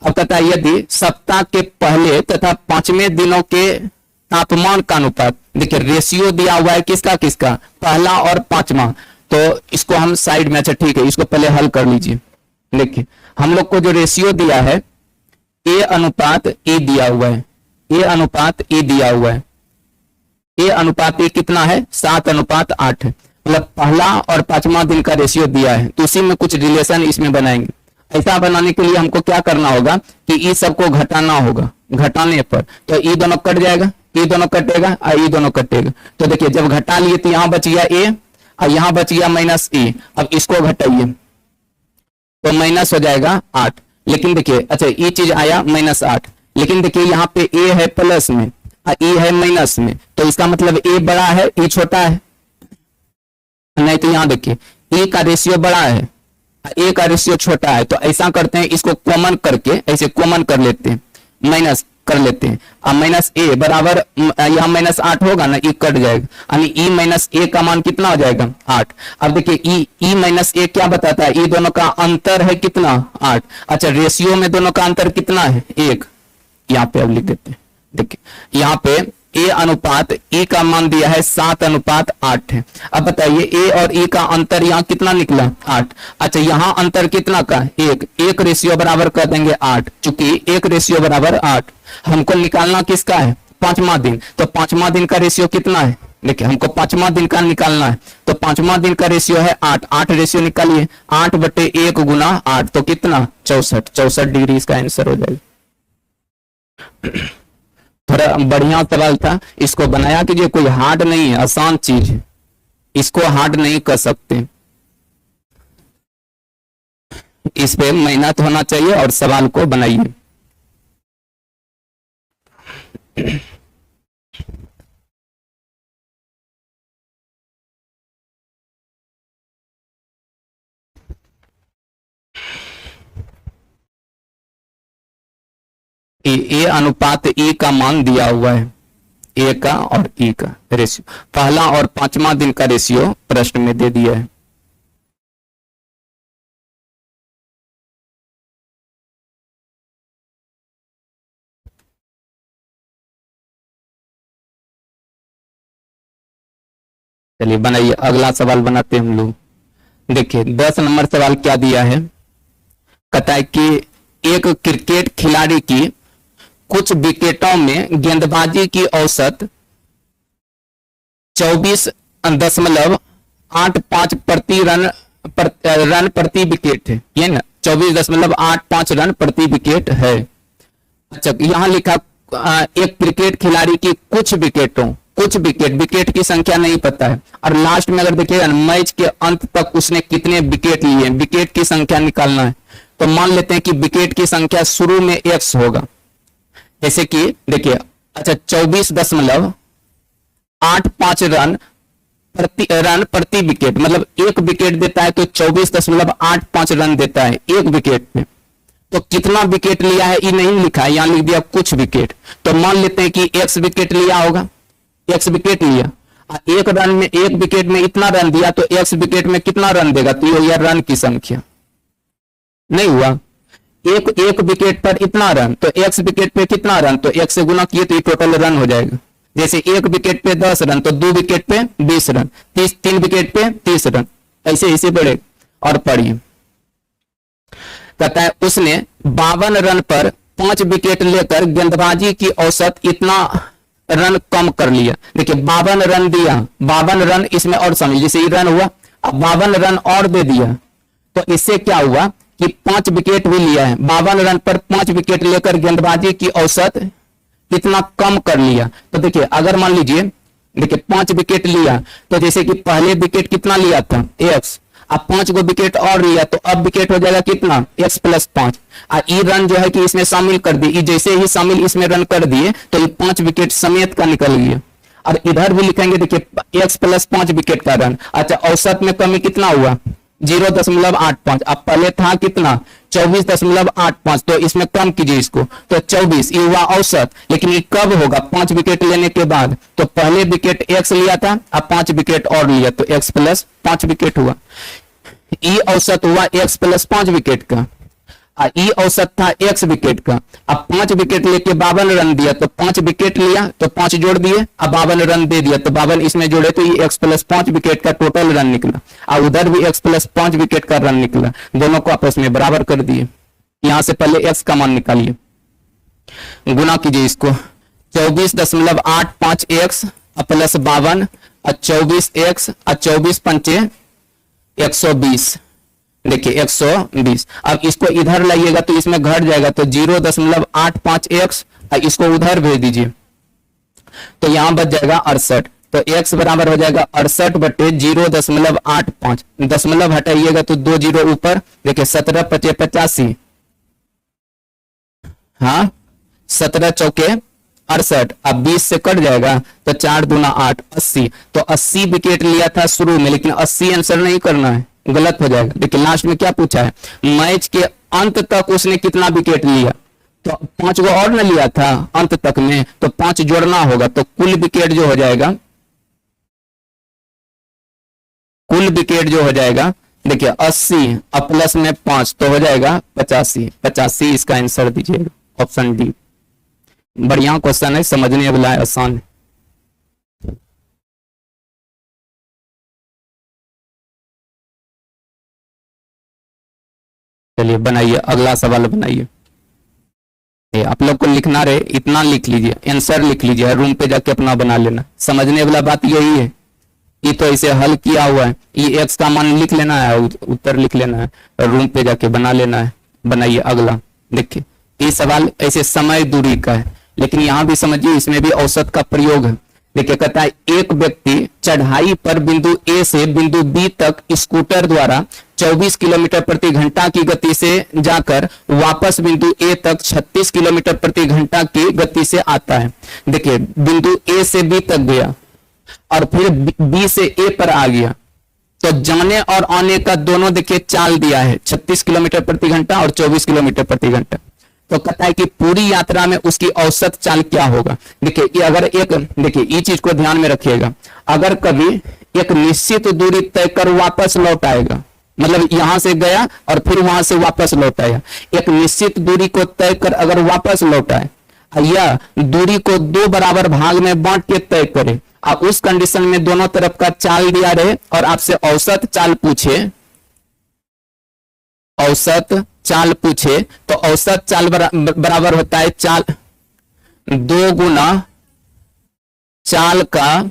अब कहता है यदि सप्ताह के पहले तथा 5वें दिनों के तापमान का अनुपात, देखिए रेशियो दिया हुआ है किसका किसका, पहला और 5वां, तो इसको हम साइड में, अच्छा ठीक है इसको पहले हल कर लीजिए। देखिए हम लोग को जो रेशियो दिया है ए अनुपात ए दिया हुआ है, ए अनुपात ए दिया हुआ है, ए अनुपात ए कितना है 7:8 है, मतलब पहला और 5वां दिन का रेशियो दिया है, तो उसी में कुछ रिलेशन इसमें बनाएंगे। ऐसा बनाने के लिए हमको क्या करना होगा कि ई सबको घटाना होगा, घटाने पर तो ई दोनों कट जाएगा, ई दोनों कटेगा और ई दोनों कटेगा। तो देखिए जब घटा लिए तो यहां बच गया ए और यहां बच गया माइनस ई। अब इसको घटाइए तो माइनस हो जाएगा 8, लेकिन देखिए अच्छा ये चीज आया -8, लेकिन देखिए यहाँ पे ए है प्लस में और ई है माइनस में, तो इसका मतलब ए बड़ा है ई छोटा है, नहीं तो यहाँ देखिए ए का रेशियो बड़ा है ए का रेशियो छोटा है। तो ऐसा करते हैं इसको कॉमन करके, ऐसे कॉमन कर लेते हैं, माइनस कर लेते हैं, अब माइनस ए बराबर यहाँ -8 होगा ना, ई कट जाएगा, यानी ई माइनस ए का मान कितना हो जाएगा 8। अब देखिए ई माइनस ए क्या बताता है, ई दोनों का अंतर है कितना 8, अच्छा रेशियो में दोनों का अंतर कितना है 1, यहाँ पे अब लिख देते हैं। देखिए यहाँ पे ए अनुपात ई का मान दिया है 7:8 है। अब बताइए ए और ई का अंतर यहाँ कितना निकला 8, अच्छा यहाँ अंतर कितना का 1, 1 रेशियो बराबर कर देंगे 8, चूंकि 1 रेशियो बराबर 8, हमको निकालना किसका है 5वां दिन, तो 5वां दिन का रेशियो कितना है, देखिए हमको 5वां दिन का निकालना है, तो 5वां दिन का रेशियो है 8, 8 रेशियो निकालिए, 8/1 गुना 8 तो कितना 64 डिग्री इसका आंसर हो जाएगा। थोड़ा बढ़िया सवाल था, इसको बनाया कीजिए, कोई हार्ड नहीं है, आसान चीज है, इसको हार्ड नहीं कर सकते, इस पे मेहनत होना चाहिए और सवाल को बनाइए। ए अनुपात ई का मान दिया हुआ है, ए का और ई का रेशियो, पहला और 5वां दिन का रेशियो प्रश्न में दे दिया है। चलिए बनाइए, अगला सवाल बनाते हैं हम लोग। देखिए 10 नंबर सवाल क्या दिया है, कहता है कि एक क्रिकेट खिलाड़ी की कुछ विकेटों में गेंदबाजी की औसत 24 24.85 रन प्रति विकेट है, ये ना 24.85 रन प्रति विकेट है। अच्छा, यहां लिखा एक क्रिकेट खिलाड़ी की कुछ विकेट की संख्या नहीं पता है, और लास्ट में अगर देखिएगा मैच के अंत तक उसने कितने विकेट लिए, विकेट की संख्या निकालना है। तो मान लेते हैं कि विकेट की संख्या शुरू में x होगा, जैसे कि देखिए, अच्छा 24.85 रन प्रति विकेट, मतलब एक विकेट देता है तो 24.85 रन देता है एक विकेट पे। तो कितना विकेट लिया है ये नहीं लिखा है, यहां लिख दिया कुछ विकेट। तो मान लेते हैं कि x विकेट लिया होगा, x विकेट लिया, एक रन में, एक विकेट में इतना रन दिया, तो x विकेट में कितना रन देगा, तो ये हो रन की संख्या। नहीं हुआ, एक विकेट पर इतना रन, तो x विकेट पे कितना रन, तो x से गुना किए तो ये टोटल रन हो जाएगा। जैसे एक विकेट पे 10 रन, तो 2 विकेट पे 20 रन, 3 विकेट पे 30 रन, ऐसे बढ़े। और पढ़िए, कहता है उसने 52 रन पर 5 विकेट लेकर गेंदबाजी की औसत इतना रन कम कर लिया। देखिए 52 रन दिया, 52 रन इसमें और समझ, जैसे ये रन हुआ, अब 52 रन और दे दिया, तो इससे क्या हुआ कि 5 विकेट भी लिया है, 52 रन पर 5 विकेट लेकर गेंदबाजी की औसत कितना कम कर लिया। तो देखिए अगर मान लीजिए, देखिए 5 विकेट लिया, तो जैसे कि पहले विकेट कितना लिया था x, अब 5 को विकेट और लिया, तो अब विकेट हो जाएगा कितना, x + 5। ई रन जो है कि इसमें शामिल कर दिए, जैसे ही शामिल इसमें रन कर दिए तो ये 5 विकेट समेत का निकल गया। और इधर भी लिखेंगे, देखिए x + 5 विकेट का रन। अच्छा, औसत में कमी कितना हुआ, 0.85। अब पहले था कितना, 24.85, तो इसमें कम कीजिए इसको, तो 24, ये हुआ औसत। लेकिन ये कब होगा, 5 विकेट लेने के बाद। तो पहले विकेट x लिया था, अब 5 विकेट और लिया, तो x + 5 विकेट हुआ। ये औसत हुआ x + 5 विकेट का, ये औसत था x विकेट का। अब 5 विकेट लेके 52 रन दिया, तो 5 विकेट लिया तो 5 जोड़ दिए, अब 52 रन दे दिया, तो 52 इसमें जोड़े, तो ये x + 5 विकेट का टोटल रन निकला। और उधर भी x + 5 विकेट का रन निकला, दोनों को आपस में बराबर कर दिए। यहां से पहले x का मान निकालिए, गुना कीजिए इसको, 24.85x + 52 और 24x और 24 पंचे 120, देखिए 120। अब इसको इधर लाइएगा तो इसमें घट जाएगा, तो 0.85x, इसको उधर भेज दीजिए, तो यहां बच जाएगा 68। तो x बराबर हो जाएगा 68/0.85, दशमलव हटाइएगा तो 2 जीरो ऊपर, देखिए 17 × 5 = 85, हाँ 17 चौके 68। अब 20 से कट जाएगा तो 4 दूना 8, 80। तो 80 विकेट लिया था शुरू में, लेकिन 80 आंसर नहीं करना है, गलत हो जाएगा। लेकिन लास्ट में क्या पूछा है, मैच के अंत तक उसने कितना विकेट लिया, तो 5 को और न लिया था अंत तक में, तो 5 जोड़ना होगा, तो कुल विकेट जो हो जाएगा, देखिए 80 और प्लस में 5 तो हो जाएगा 85 इसका आंसर दीजिएगा, ऑप्शन डी। बढ़िया क्वेश्चन है, समझने वाला है, आसान है। चलिए बनाइए, अगला सवाल बनाइए। आप लोग को लिखना रहे इतना लिख लीजिए, आंसर लिख लीजिए, रूम पे जाके अपना बना लेना। समझने वाला बात यही है, ये तो ऐसे हल किया हुआ है, ये x का मान लिख लेना है, उत्तर लिख लेना है, रूम पे जाके बना लेना है। बनाइए अगला। देखिए ये सवाल ऐसे समय दूरी का है, लेकिन यहां भी समझिए, इसमें भी औसत का प्रयोग है। देखिए कहता है एक व्यक्ति चढ़ाई पर बिंदु A से बिंदु B तक स्कूटर द्वारा 24 किलोमीटर प्रति घंटा की गति से जाकर वापस बिंदु A तक 36 किलोमीटर प्रति घंटा की गति से आता है। देखिए बिंदु A से B तक गया और फिर B से A पर आ गया, तो जाने और आने का दोनों देखिए चाल दिया है, 36 किलोमीटर प्रति घंटा और 24 किलोमीटर प्रति घंटा। तो कहता है कि पूरी यात्रा में उसकी औसत चाल क्या होगा। देखिए अगर एक, देखिए ये चीज को ध्यान में रखिएगा, अगर कभी एक निश्चित दूरी तय कर वापस लौट आएगा, मतलब यहां से गया और फिर वहां से वापस लौट आया, एक निश्चित दूरी को तय कर अगर वापस लौट आए या दूरी को 2 बराबर भाग में बांट के तय करे, आप उस कंडीशन में दोनों तरफ का चाल दिया रहे और आपसे औसत चाल पूछे, तो औसत चाल बराबर होता है चाल 2 गुना चाल का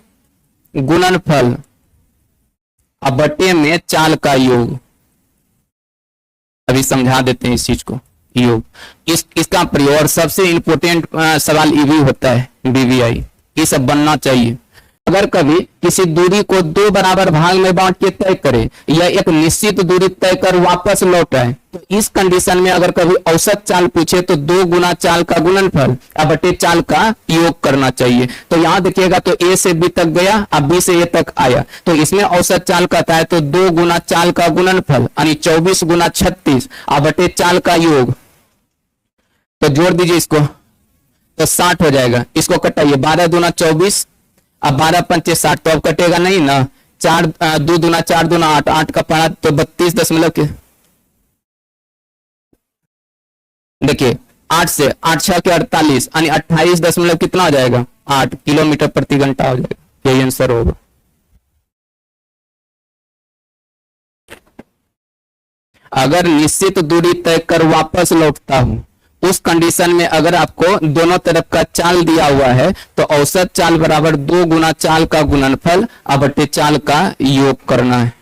गुणनफल अब बटे में चाल का योग। अभी समझा देते हैं इस चीज को, योग इसका प्रयोग। और सबसे इंपॉर्टेंट सवाल ये भी होता है बीवीआई, ये सब बनना चाहिए। अगर कभी किसी दूरी को दो बराबर भाग में बांट के तय करे या एक निश्चित दूरी तय कर वापस लौट आए, तो इस कंडीशन में अगर कभी औसत चाल पूछे तो 2 गुना चाल का गुणनफल अब बटे चाल का योग करना चाहिए। तो यहां देखिएगा, तो ए से बी तक गया, अब बी से ए तक आया, तो इसमें औसत चाल कहता है तो 2 गुना चाल का गुणनफल यानी 24 गुना 36 अब बटे चाल का योग। तो जोड़ दीजिए इसको, तो 60 हो जाएगा। इसको कटाइए, 12 दूना 24, अब 12 पंचे 60, तो अब कटेगा नहीं ना। 4 2 दूना 4 दूना 8, 8 का पड़ा तो 32 दशमलव के, देखिए 8 से 8 6 के 48 यानी 28 दशमलव कितना हो जाएगा 8 किलोमीटर प्रति घंटा हो जाएगा। यही आंसर होगा। अगर निश्चित दूरी तय कर वापस लौटता हूं, उस कंडीशन में अगर आपको दोनों तरफ का चाल दिया हुआ है तो औसत चाल बराबर 2 गुना चाल का गुणनफल अब बटे चाल का योग करना है।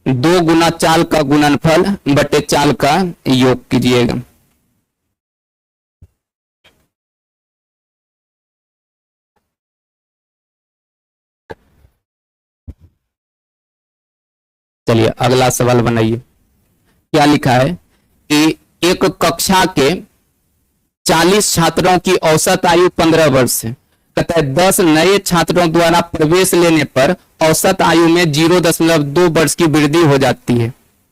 2 गुना चाल का गुणनफल बटे चाल का योग कीजिएगा। चलिए अगला सवाल बनाइए। क्या लिखा है कि एक कक्षा के 40 छात्रों की औसत आयु 15 वर्ष है। कहता है 10 नए छात्रों द्वारा प्रवेश लेने पर औसत आयु में 0.2 वर्ष की वृद्धि हो जाती है।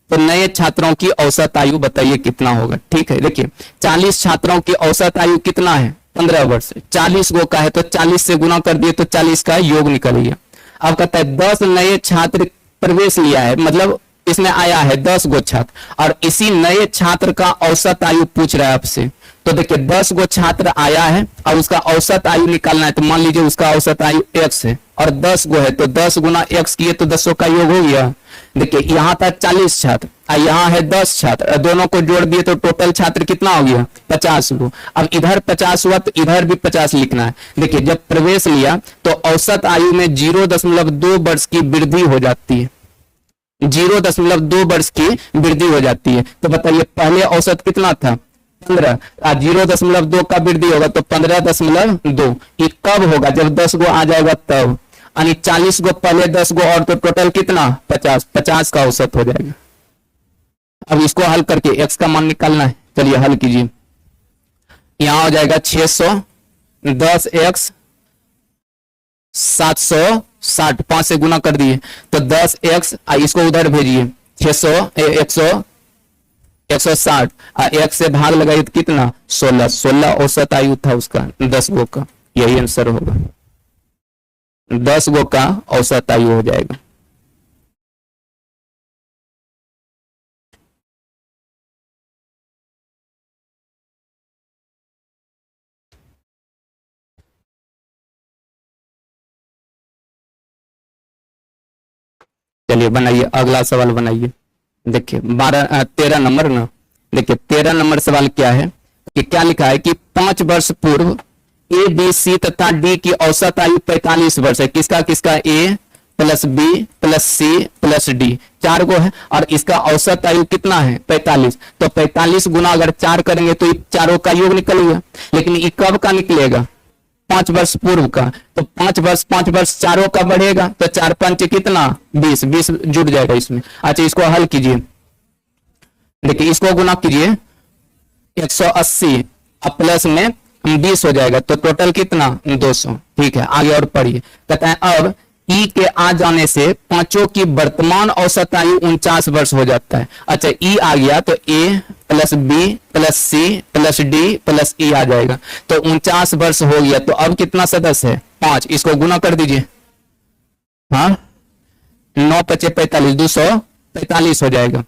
तो नए छात्रों की औसत आयु बताइए कितना होगा। ठीक है, देखिए 40 छात्रों की औसत आयु कितना है 15 वर्ष। 40 गो का है तो 40 से गुना कर दिए तो 40 का योग निकल गया। अब कहता है 10 नए छात्र प्रवेश लिया है, मतलब इसमें आया है 10 गो छात्र और इसी नए छात्र का औसत आयु पूछ रहा है आपसे। तो देखिए 10 गो छात्र आया है और उसका औसत आयु निकालना है। तो मान लीजिए उसका औसत आयु x है और 10 गो है तो 10 गुना x किए तो 10 का योग हो गया। देखिए यहाँ था 40 छात्र और यहाँ है 10 छात्र, दोनों को जोड़ दिए तो टोटल छात्र कितना हो गया 50 गो। अब इधर 50 हुआ तो इधर भी 50 लिखना है। देखिए जब प्रवेश लिया तो औसत आयु में 0.2 वर्ष की वृद्धि हो जाती है। 0.2 वर्ष की वृद्धि हो जाती है। तो बताइए पहले औसत कितना था 15, 0.2 का वृद्धि होगा तो 15.2। ये कब होगा जब 10 गो आ जाएगा तब, यानी 40 गो पहले 10 गो और तो टोटल कितना 50 का औसत हो जाएगा। अब इसको हल करके x का मान निकालना है। चलिए हल कीजिए। यहां हो जाएगा 600, 10x 760, 5 से गुना कर दिए तो 10x, इसको उधर भेजिए 600 160 x से भाग लगाइए तो कितना 16 औसत आयु था उसका 10 गो का। यही आंसर होगा, 10 गो का औसत आयु हो जाएगा। चलिए बनाइए अगला सवाल बनाइए। देखिए 13 नंबर ना, देखिए 13 नंबर सवाल क्या है कि क्या लिखा है कि 5 वर्ष पूर्व ए बी सी तथा डी की औसत आयु 45 वर्ष है। किसका किसका A plus B plus C plus D 4 गो है और इसका औसत आयु कितना है 45। तो 45 गुना अगर 4 करेंगे तो चारों का योग निकलेगा। लेकिन ये कब का निकलेगा 5 वर्ष पूर्व का। तो 5 वर्ष चारों का बढ़ेगा तो 4 पंच कितना 20 जुड़ जाएगा इसमें। अच्छा इसको हल कीजिए। देखिए इसको गुना कीजिए 180 अब प्लस में 20 हो जाएगा तो टोटल कितना 200। ठीक है आगे और पढ़िए। कहता है अब ई के आ जाने से पांचों की वर्तमान औसत आयु 49 वर्ष हो जाता है। अच्छा ई आ गया तो A plus B plus C plus D plus E आ जाएगा तो 49 वर्ष हो गया। तो अब कितना सदस्य है 5, इसको गुना कर दीजिए। हाँ 9 पचे 45 245 हो जाएगा।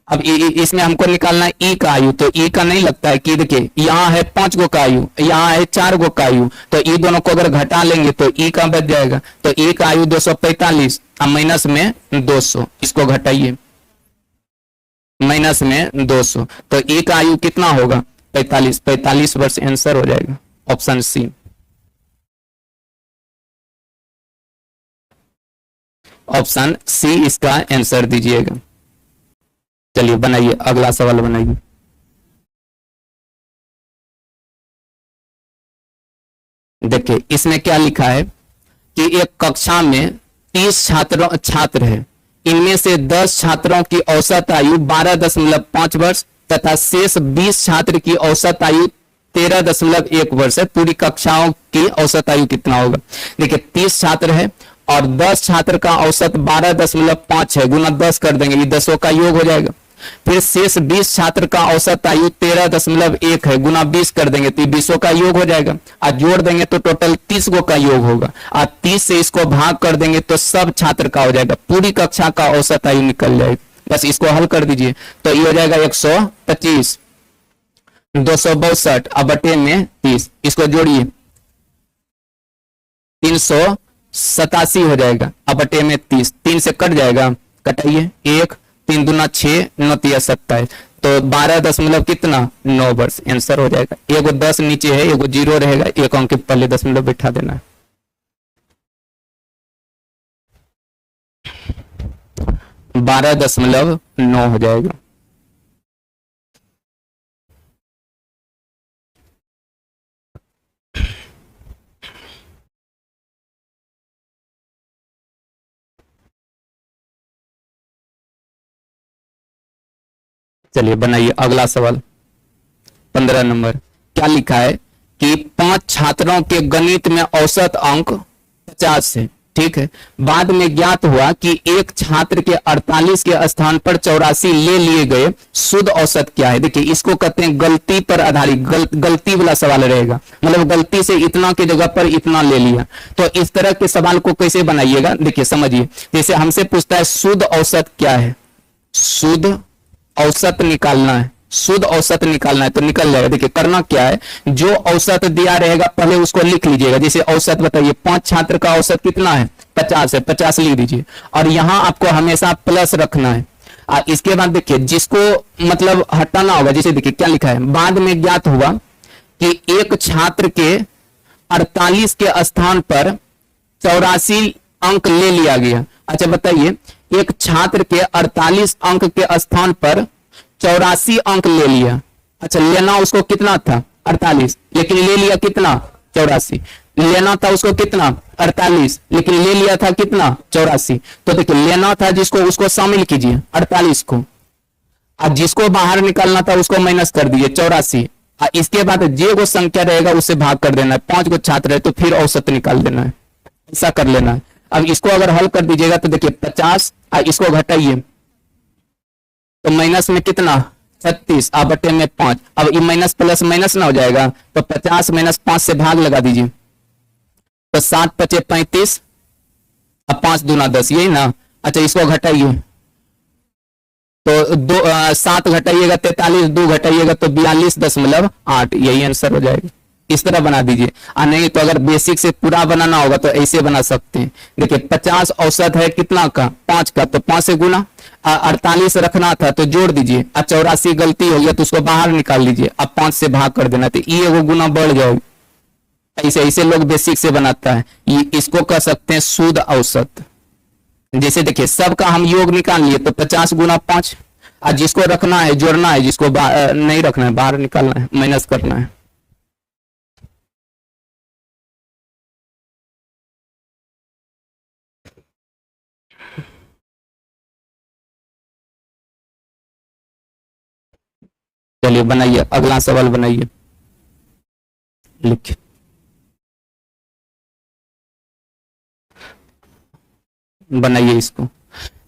अब इसमें हमको निकालना है ई का आयु। तो ई का नहीं लगता है कि देखिए यहाँ है 5 गो का आयु, यहाँ है 4 गो का आयु, तो ई दोनों को अगर घटा लेंगे तो ई का बच जाएगा। तो ई का आयु 245 अब माइनस में 200, इसको घटाइए माइनस में 200 तो ई का आयु कितना होगा 45 वर्ष आंसर हो जाएगा ऑप्शन सी। ऑप्शन सी इसका आंसर दीजिएगा। चलिए बनाइए, अगला सवाल बनाइए। देखिए इसमें क्या लिखा है कि एक कक्षा में 30 छात्र है, इनमें से 10 छात्रों की औसत आयु 12.5 वर्ष तथा शेष 20 छात्र की औसत आयु 13.1 वर्ष है। पूरी कक्षाओं की औसत आयु कितना होगा? देखिए 30 छात्र है और 10 छात्र का औसत 12.5 है, गुना 10 कर देंगे, ये 10 का योग हो जाएगा। फिर शेष 20 छात्र का औसत आयु 13.1 है, गुना 20 कर देंगे तो 20 का योग हो जाएगा। आज जोड़ देंगे तो टोटल 30 का योग होगा। आज 30 से इसको भाग कर देंगे तो सब छात्र का हो जाएगा, पूरी कक्षा का औसत आयु निकल जाएगी। बस इसको हल कर दीजिए तो ये हो जाएगा 125, 262 अब बटे में 30, इसको जोड़िए 387 हो जाएगा, अब बटे में 30, 3 से कट जाएगा, कटाइए 1, 3 दूना 6, 9 तिया 27, तो 12 दशमलव कितना 9 वर्ष आंसर हो जाएगा। एगो 10 नीचे है, एगो 0 रहेगा, एक अंक के पहले दशमलव बैठा देना है। 12.9 हो जाएगा। चलिए बनाइए अगला सवाल 15 नंबर। क्या लिखा है कि 5 छात्रों के गणित में औसत अंक 50 है, ठीक है। बाद में ज्ञात हुआ कि एक छात्र के 48 के स्थान पर 84 ले लिए गए, शुद्ध औसत क्या है? देखिए इसको कहते हैं गलती पर आधारित, गलती वाला सवाल रहेगा, मतलब गलती से इतना की जगह पर इतना ले लिया। तो इस तरह के सवाल को कैसे बनाइएगा, देखिए समझिए। जैसे हमसे पूछता है शुद्ध औसत क्या है, शुद्ध औसत निकालना है, शुद्ध औसत निकालना है तो निकल जाएगा। देखिए करना क्या है, जो औसत दिया रहेगा पहले उसको लिख लीजिएगा। जैसे औसत बताइए 5 छात्र का औसत कितना है 50 है, 50 लिख दीजिए और यहां आपको हमेशा प्लस रखना है। इसके बाद देखिए जिसको मतलब हटाना होगा, जैसे देखिए क्या लिखा है, बाद में ज्ञात हुआ कि एक छात्र के 48 के स्थान पर 84 अंक ले लिया गया। अच्छा बताइए एक छात्र के 48 अंक के स्थान पर 84 अंक ले लिया। अच्छा लेना उसको कितना था 48, लेकिन ले लिया कितना 84। लेना था उसको कितना 48, लेकिन ले लिया था कितना 84। तो देखिए लेना था जिसको उसको शामिल कीजिए 48 को, और जिसको बाहर निकालना था उसको माइनस कर दीजिए 84। इसके बाद जो वो संख्या रहेगा उससे भाग कर देना है। 5 को छात्र है तो फिर औसत निकाल देना है, ऐसा कर लेना है। अब इसको अगर हल कर दीजिएगा तो देखिए 50 इसको घटाइए तो माइनस में कितना 36 आप बटे में 5। अब ये माइनस प्लस माइनस ना हो जाएगा तो 50 माइनस 5 से भाग लगा दीजिए तो 7 पचे 35, अब 5 दूना 10, यही ना। अच्छा इसको घटाइए तो 7 घटाइएगा 43, 2 घटाइएगा तो 42.8, यही आंसर हो जाएगा। इस तरह बना दीजिए। नहीं तो अगर बेसिक से पूरा बनाना होगा तो ऐसे बना सकते हैं। देखिए 50 औसत है कितना का 5 का, तो 5 से गुना। 48 रखना था तो जोड़ दीजिए। 84 गलती हो गया तो उसको बाहर निकाल लीजिए, अब 5 से भाग कर देना तो ये वो गुना बढ़ जाएगा। ऐसे ऐसे लोग बेसिक से बनाता है। ये इसको कह सकते हैं शुद्ध औसत। जैसे देखिए सबका हम योग निकाल लिए तो 50 गुना 5, और जिसको रखना है जोड़ना है, जिसको नहीं रखना है बाहर निकालना है, माइनस करना है। चलिए बनाइए अगला सवाल बनाइए, लिखिए। बनाइए इसको।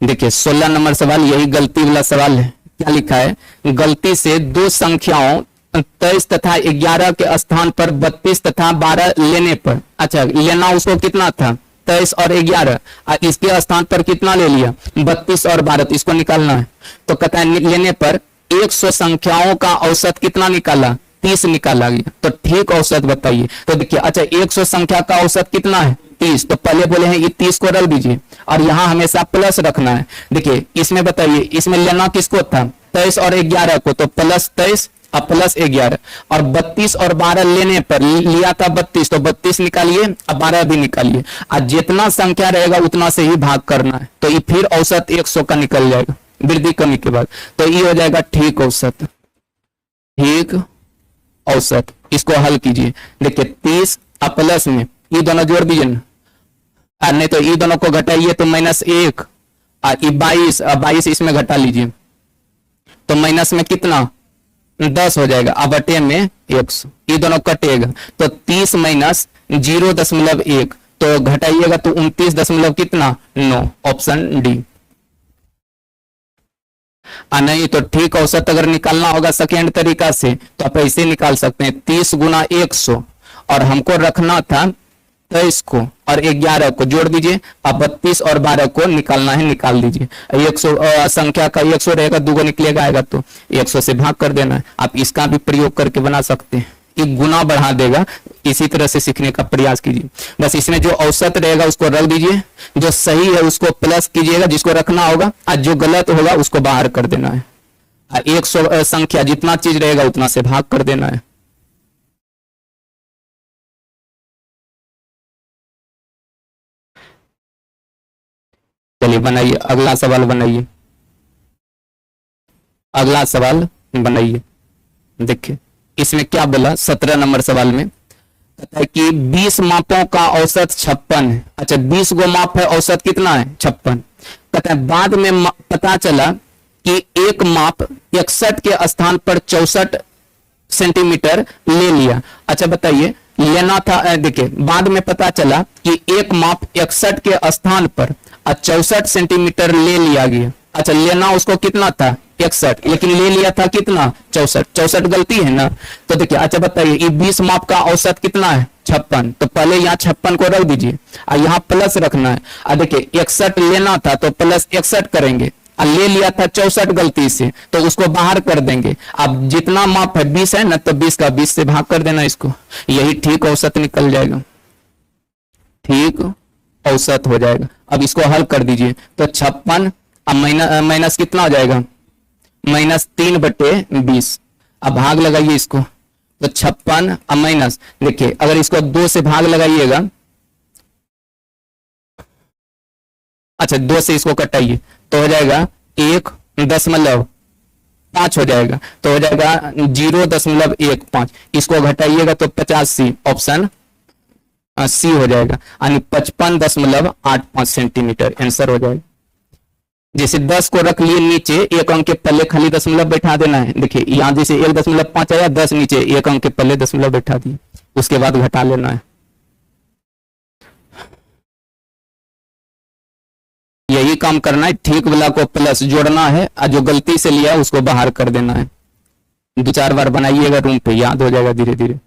देखिए 16 नंबर सवाल यही गलती वाला सवाल है। क्या लिखा है, गलती से दो संख्याओं 23 तथा 11 के स्थान पर 32 तथा 12 लेने पर, अच्छा लेना उसको कितना था 23 और 11, इसके स्थान पर कितना ले लिया 32 और 12, तो इसको निकालना है। तो कहता है लेने पर 100 संख्याओं का औसत कितना निकाला 30 निकाला गया, तो ठीक औसत बताइए। तो देखिए अच्छा 100 संख्या का औसत कितना है 30, तो पहले बोले हैं ये 30 को रख दीजिए और यहाँ हमेशा प्लस रखना है। देखिए इसमें बताइए इसमें लेना किसको था 23 और 11 को, तो प्लस 23 अब प्लस 11 और 32 और 12 लेने पर लिया था 32, तो 32 निकालिए, अब 12 भी निकालिए। आज जितना संख्या रहेगा उतना से ही भाग करना है, तो ये फिर औसत 100 का निकल जाएगा वृद्धि कमी के बाद। तो ये हो जाएगा ठीक औसत, ठीक औसत। इसको हल कीजिए, देखिए 30 अब प्लस में ये दोनों जोड़ दीजिए ना, नहीं तो ये दोनों को घटाइए तो -1 और ये 22, अब 22 इसमें घटा लीजिए तो माइनस में कितना 10 हो जाएगा, अब बटे में 100, ये दोनों कटेगा तो 30 माइनस 0.1 तो घटाइएगा तो 29 दशमलव कितना 9, ऑप्शन डी। नहीं तो ठीक औसत अगर निकालना होगा सेकेंड तरीका से तो आप ऐसे निकाल सकते हैं 30 गुना 100 और हमको रखना था 23 को और 11 को जोड़ दीजिए, अब 32 और 12 को निकालना है, निकाल दीजिए। 100 संख्या का 100 रहेगा, 2 निकलेगा आएगा तो 100 से भाग कर देना है। आप इसका भी प्रयोग करके बना सकते हैं, एक गुना बढ़ा देगा। इसी तरह से सीखने का प्रयास कीजिए। बस इसमें जो औसत रहेगा उसको रख दीजिए, जो सही है उसको प्लस कीजिएगा जिसको रखना होगा, और जो गलत होगा उसको बाहर कर देना है। 100 संख्या जितना चीज रहेगा उतना से भाग कर देना है। चलिए बनाइए, अगला सवाल बनाइए, अगला सवाल बनाइए। देखिए इसमें क्या बोला 17 नंबर सवाल में, कहता है कि 20 मापों का औसत 56 है। अच्छा 20 गो माप है, औसत कितना है 56। कहता है बाद में पता चला कि एक माप 61 के स्थान पर 64 सेंटीमीटर ले लिया। अच्छा बताइए लेना था, देखिए बाद में पता चला कि एक माप 61 के स्थान पर 64 सेंटीमीटर ले लिया गया। अच्छा लेना उसको कितना था 61, लेकिन ले लिया था कितना 64, 64 गलती है ना। तो देखिए अच्छा बताइए ये 20 माप का औसत कितना है 56, तो पहले यहाँ 56 को रख दीजिए और यहाँ प्लस रखना है। और देखिए 61 लेना था तो प्लस 61 करेंगे, और ले लिया था 64 गलती से तो उसको बाहर कर देंगे। अब जितना माप है 20 है ना, तो 20 का 20 से भाग कर देना इसको, यही ठीक औसत निकल जाएगा, ठीक औसत हो जाएगा। अब इसको हल कर दीजिए तो 56 अब माइनस कितना हो जाएगा -3/20। अब भाग लगाइए इसको तो 56 अब माइनस, देखिए अगर इसको 2 से भाग लगाइएगा, अच्छा 2 से इसको कटाइए तो हो जाएगा 1.5 हो जाएगा, तो हो जाएगा 0.15। इसको घटाइएगा तो 85, ऑप्शन सी हो जाएगा, यानी 55.85 सेंटीमीटर आंसर हो जाएगा। जैसे 10 को रख लिए नीचे, एक अंक के पहले खाली दशमलव बैठा देना है। देखिए यहाँ जैसे 1.5 आया, 10 नीचे, एक अंक के पहले दशमलव बैठा दिए, उसके बाद घटा लेना है। यही काम करना है, ठीक वाला को प्लस जोड़ना है और जो गलती से लिया है उसको बाहर कर देना है। 2-4 बार बनाइएगा, रूम पे याद हो जाएगा धीरे धीरे।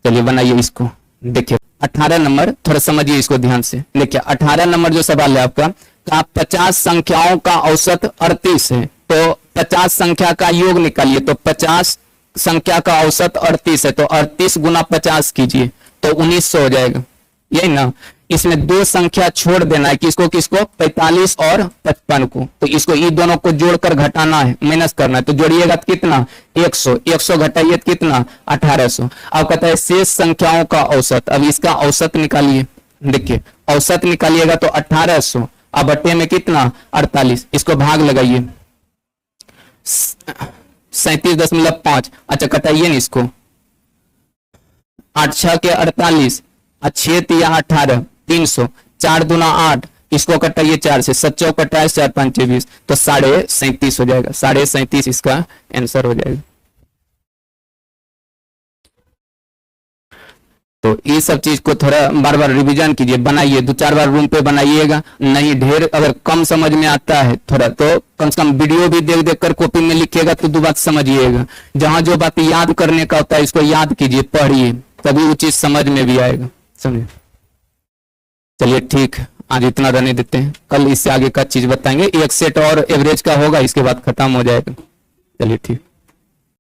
चलिए बनाइए इसको। देखिए 18 नंबर, थोड़ा समझिए इसको ध्यान से। देखिए 18 नंबर जो सवाल है आपका, 50 संख्याओं का औसत 38 है, तो 50 संख्या का योग निकालिए। तो 50 संख्या का औसत 38 है, तो 38 गुना 50 कीजिए तो 1900 हो जाएगा, यही ना। इसमें 2 संख्या छोड़ देना है, किसको किसको 45 और 55 को, तो इसको ये दोनों को जोड़कर घटाना है, माइनस करना है। तो जोड़िएगा तो कितना 100, 100 घटाइए तो कितना 1800। अब कहता है शेष संख्याओं का औसत, अब इसका औसत निकालिए। देखिए औसत निकालिएगा तो 1800, अब बटे में कितना 48, इसको भाग लगाइए 37.5। अच्छा कटाइए ना इसको, 8 6 के 48, 6 या 18, 300, 4 दूना 8, इसको कटाइए 4 से, 7 चौक 28, 4 5 20, तो 37.5 हो जाएगा, 37.5 इसका आंसर हो जाएगा। तो ये सब चीज को थोड़ा बार बार रिवीजन कीजिए, बनाइए 2-4 बार रूम पे बनाइएगा। नहीं ढेर अगर कम समझ में आता है थोड़ा, तो कम से कम वीडियो भी देख देख कर कॉपी में लिखिएगा तो 2 बात समझिएगा। जहां जो बात याद करने का होता है इसको याद कीजिए, पढ़िए, तभी वो चीज समझ में भी आएगा, समझे। चलिए ठीक, आज इतना रहने देते हैं, कल इससे आगे का चीज बताएंगे। एक सेट और एवरेज का होगा, इसके बाद खत्म हो जाएगा। चलिए ठीक।